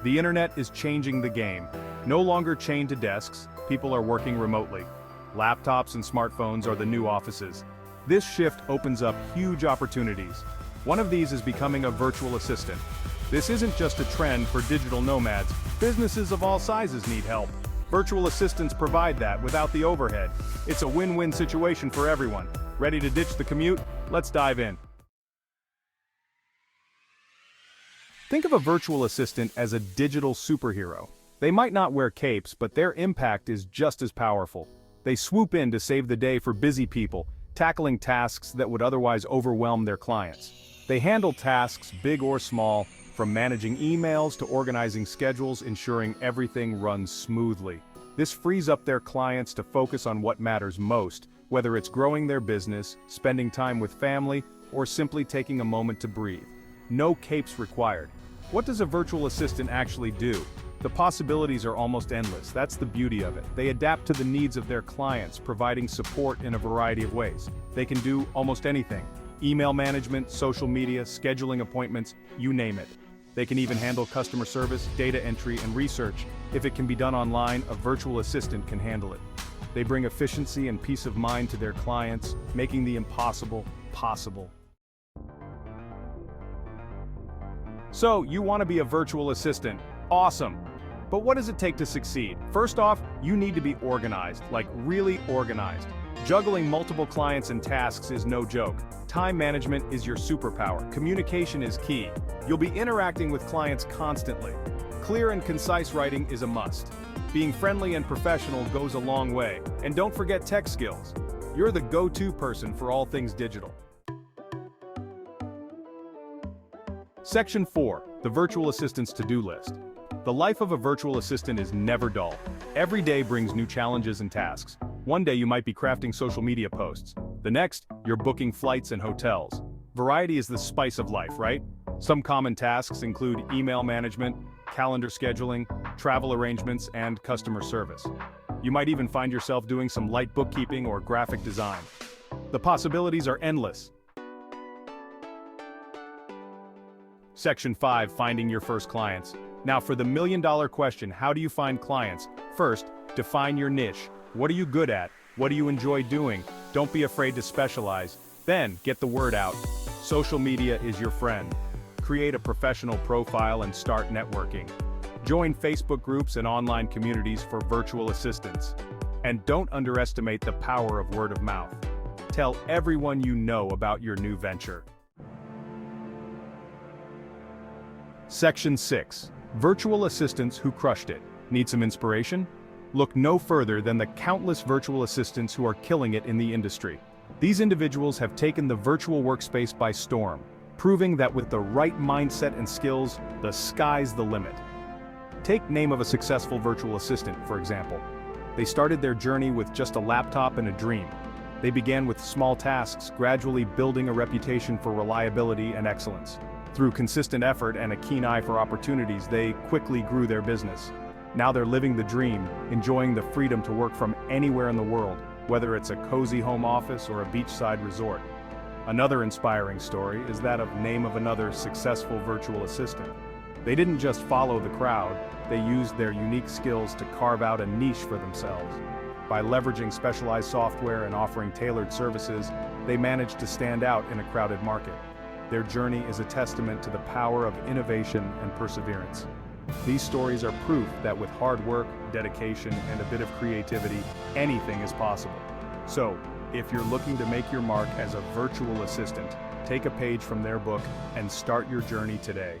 The internet is changing the game. No longer chained to desks, people are working remotely. Laptops and smartphones are the new offices. This shift opens up huge opportunities. One of these is becoming a virtual assistant. This isn't just a trend for digital nomads. Businesses of all sizes need help. Virtual assistants provide that without the overhead. It's a win-win situation for everyone. Ready to ditch the commute? Let's dive in. Think of a virtual assistant as a digital superhero. They might not wear capes, but their impact is just as powerful. They swoop in to save the day for busy people, tackling tasks that would otherwise overwhelm their clients. They handle tasks, big or small, from managing emails to organizing schedules, ensuring everything runs smoothly. This frees up their clients to focus on what matters most, whether it's growing their business, spending time with family, or simply taking a moment to breathe. No capes required. What does a virtual assistant actually do? The possibilities are almost endless. That's the beauty of it. They adapt to the needs of their clients, providing support in a variety of ways. They can do almost anything. Email management, social media, scheduling appointments, you name it. They can even handle customer service, data entry, and research. If it can be done online, a virtual assistant can handle it. They bring efficiency and peace of mind to their clients, making the impossible possible. So, you want to be a virtual assistant. Awesome! But what does it take to succeed? First off, you need to be organized, like really organized. Juggling multiple clients and tasks is no joke. Time management is your superpower. Communication is key. You'll be interacting with clients constantly. Clear and concise writing is a must. Being friendly and professional goes a long way. And don't forget tech skills. You're the go-to person for all things digital. Section 4. The Virtual Assistant's To-Do List. The life of a virtual assistant is never dull. Every day brings new challenges and tasks. One day you might be crafting social media posts. The next, you're booking flights and hotels. Variety is the spice of life, right? Some common tasks include email management, calendar scheduling, travel arrangements, and customer service. You might even find yourself doing some light bookkeeping or graphic design. The possibilities are endless. Section 5. Finding your first clients. Now for the million-dollar question, how do you find clients? First, define your niche. What are you good at? What do you enjoy doing? Don't be afraid to specialize. Then, get the word out. Social media is your friend. Create a professional profile and start networking. Join Facebook groups and online communities for virtual assistants. And don't underestimate the power of word of mouth. Tell everyone you know about your new venture. Section 6. Virtual assistants who crushed it. Need some inspiration? Look no further than the countless virtual assistants who are killing it in the industry. These individuals have taken the virtual workspace by storm, proving that with the right mindset and skills, the sky's the limit. Take name of a successful virtual assistant, for example. They started their journey with just a laptop and a dream. They began with small tasks, gradually building a reputation for reliability and excellence. Through consistent effort and a keen eye for opportunities, they quickly grew their business. Now they're living the dream, enjoying the freedom to work from anywhere in the world, whether it's a cozy home office or a beachside resort. Another inspiring story is that of name of another successful virtual assistant. They didn't just follow the crowd, they used their unique skills to carve out a niche for themselves. By leveraging specialized software and offering tailored services, they managed to stand out in a crowded market. Their journey is a testament to the power of innovation and perseverance. These stories are proof that with hard work, dedication, and a bit of creativity, anything is possible. So, if you're looking to make your mark as a virtual assistant, take a page from their book and start your journey today.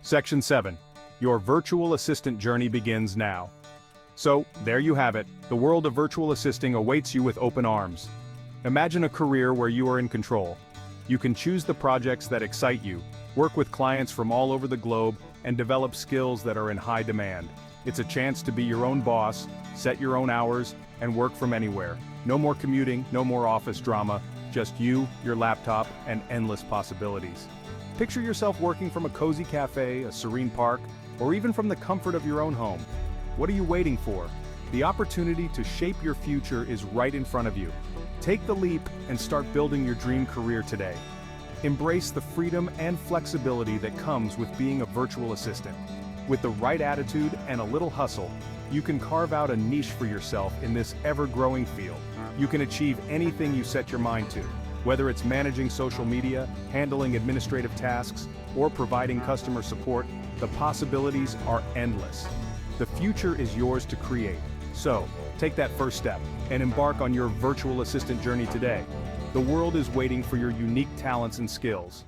Section 7. Your virtual assistant journey begins now. So, there you have it. The world of virtual assisting awaits you with open arms. Imagine a career where you are in control. You can choose the projects that excite you, work with clients from all over the globe, and develop skills that are in high demand. It's a chance to be your own boss, set your own hours, and work from anywhere. No more commuting, no more office drama, just you, your laptop, and endless possibilities. Picture yourself working from a cozy cafe, a serene park, or even from the comfort of your own home. What are you waiting for? The opportunity to shape your future is right in front of you. Take the leap and start building your dream career today. Embrace the freedom and flexibility that comes with being a virtual assistant. With the right attitude and a little hustle, you can carve out a niche for yourself in this ever-growing field. You can achieve anything you set your mind to, whether it's managing social media, handling administrative tasks, or providing customer support. The possibilities are endless. The future is yours to create. So, take that first step and embark on your virtual assistant journey today. The world is waiting for your unique talents and skills.